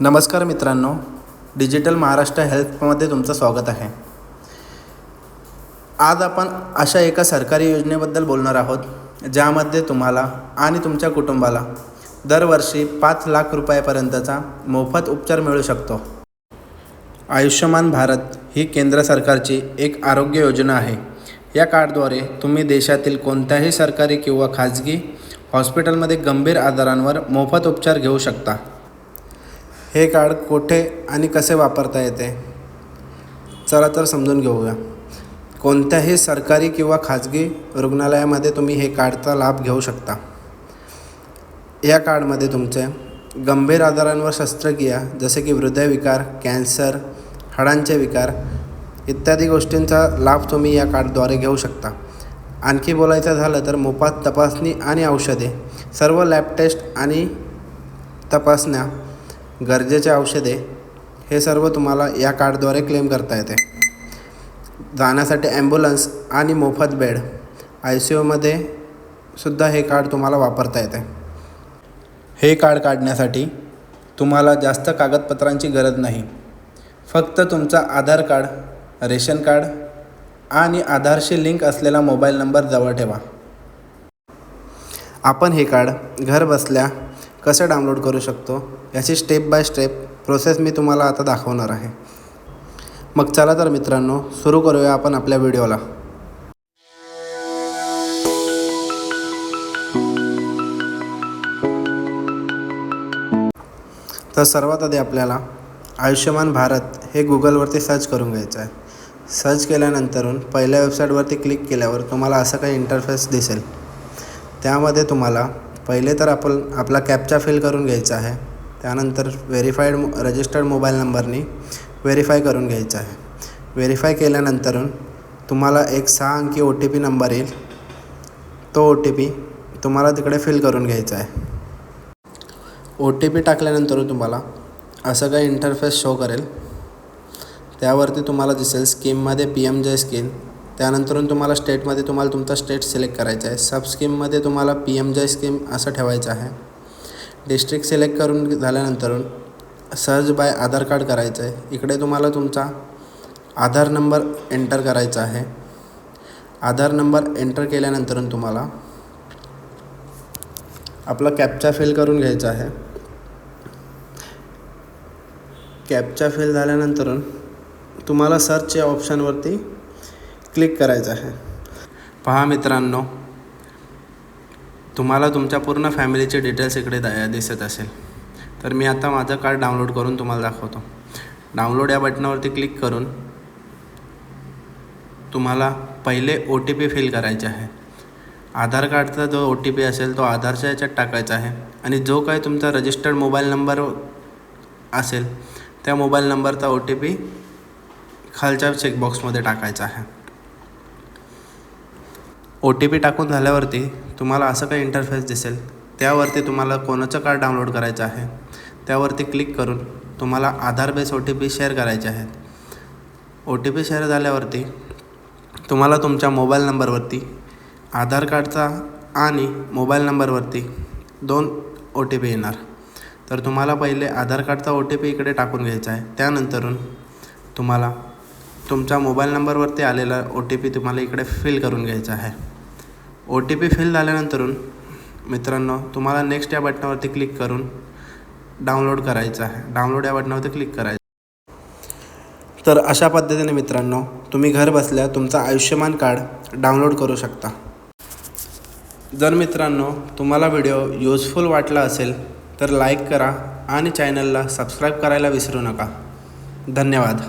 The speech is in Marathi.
नमस्कार मित्रांनो, डिजिटल महाराष्ट्र हेल्पमध्ये तुमचं स्वागत आहे। आज आपण अशा एका सरकारी योजनेबद्दल बोलणार आहोत ज्यामध्ये तुम्हाला आणि तुमच्या कुटुंबाला दरवर्षी 5 लाख रुपयापर्यंतचा मोफत उपचार मिळू शकतो। आयुष्यमान भारत ही केंद्र सरकारची एक आरोग्य योजना आहे। या कार्डद्वारे तुम्ही देशातील कोणत्याही सरकारी किंवा खाजगी हॉस्पिटलमध्ये गंभीर आजारांवर मोफत उपचार घेऊ शकता। हे कार्ड कुठे आणि कसे वापरता येते, चला तर समजून घेऊया। कोणत्याही सरकारी किंवा खाजगी रुग्णालयामध्ये तुम्ही हे कार्डचा लाभ घेऊ शकता। या कार्डमध्ये तुमचे गंभीर आजारांवर शस्त्रक्रिया जसे की हृदयविकार, कॅन्सर, हाडांचे विकार इत्यादी गोष्टींचा लाभ तुम्ही या कार्डद्वारे घेऊ शकता। आणखी बोलायचं झालं तर मोफत तपासणी आणि औषधे, सर्व लॅब टेस्ट आणि तपासण्या, गरजेचे औषधे हे सर्व तुम्हाला या कार्डद्वारे क्लेम करता येते। जाण्यासाठी ॲम्ब्युलन्स आणि मोफत बेड, ICUमध्ये सुद्धा हे कार्ड तुम्हाला वापरता येते। हे कार्ड काढण्यासाठी तुम्हाला जास्त कागदपत्रांची गरज नाही। फक्त तुमचा आधार कार्ड, रेशन कार्ड आणि आधारशी लिंक असलेला मोबाईल नंबर जवळ ठेवा। आपण हे कार्ड घर बसल्या कसं डाउनलोड करू शकतो याची स्टेप बाय स्टेप प्रोसेस मी तुम्हाला आता दाखवणार आहे। मग चला तर मित्रांनो, सुरू करूया आपण आपल्या व्हिडिओला। तर सर्वात आधी आपल्याला आयुष्यमान भारत हे गुगलवरती सर्च करून घ्यायचं आहे। सर्च केल्यानंतर पहिल्या वेबसाईटवरती क्लिक केल्यावर तुम्हाला असं काही इंटरफेस दिसेल। त्यामध्ये तुम्हाला पहिले तर आपला कॅप्चा फिल करून घ्यायचा आहे। त्यानंतर रजिस्टर्ड मोबाईल नंबरनी व्हेरीफाय करून घ्यायचं आहे। व्हेरीफाय केल्यानंतर तुम्हाला एक 6 अंकी OTP नंबर येईल। तो OTP तुम्हाला तिकडे फिल करून घ्यायचा आहे। OTP टाकल्यानंतर तुम्हाला असं काही इंटरफेस शो करेल। त्यावरती तुम्हाला दिसेल स्कीममध्ये PMJ स्कीम, त्यानंतर तुम्हाला स्टेटमध्ये तुमचा स्टेट सिलेक्ट करायचा आहे। सब स्कीममध्ये तुम्हाला PMJ स्कीम असं ठेवायचं आहे। डिस्ट्रिक्ट सिलेक्ट करून झाल्यानंतर सर्च बाय आधार कार्ड करायचं आहे। इकडे तुम्हाला तुमचा आधार नंबर एंटर करायचा आहे। आधार नंबर एंटर केल्यानंतर तुम्हाला आपला कॅप्चा फिल करून घ्यायचा आहे। कॅप्चा फिल झाल्यानंतर तुम्हाला सर्च या ऑप्शनवरती क्लिक करायचं आहे। पहा मित्रांनो, तुम्हाला तुमच्या पूर्ण फॅमिलीचे डिटेल्स इकडे दिसत असेल। तर मी आता माझं कार्ड डाउनलोड करून तुम्हाला दाखवतो। डाउनलोड या बटनावरती क्लिक करून तुम्हाला पहिले OTP फिल करायचे आहे। आधार कार्डचा जो OTP असेल तो आधारच्या याच्यात टाकायचा आहे आणि जो काही तुमचा रजिस्टर्ड मोबाईल नंबर असेल त्या मोबाईल नंबरचा OTP खालच्या चेकबॉक्समध्ये टाकायचा आहे। OTP टाकून झाल्यावरती तुम्हाला असं काही इंटरफेस दिसेल। त्यावरती तुम्हाला कोणाचं कार्ड डाउनलोड करायचं आहे त्यावरती क्लिक करून तुम्हाला आधार बेस OTP शेअर करायचे आहेत। OTP शेअर झाल्यावरती तुम्हाला तुमच्या मोबाईल नंबरवरती आधार कार्डचा आणि मोबाईल नंबरवरती 2 OTP येणार। तर तुम्हाला पहिले आधार कार्डचा OTP इकडे टाकून घ्यायचा आहे। त्यानंतर तुम्हाला तुमच्या मोबाईल नंबरवरती आलेला OTP तुम्हाला इकडे फिल करून घ्यायचा आहे। OTP फिल झाल्यानंतर मित्रांनो तुम्हाला नेक्स्ट या बटनावरती क्लिक करून डाउनलोड करायचं आहे। डाउनलोड या बटनावरती क्लिक करायचं। तर अशा पद्धतीने मित्रांनो तुम्ही घर बसल्या तुमचा आयुष्यमान कार्ड डाउनलोड करू शकता। जर मित्रांनो तुम्हाला व्हिडिओ युजफुल वाटला असेल तर लाईक करा आणि चॅनलला सबस्क्राईब करायला विसरू नका। धन्यवाद।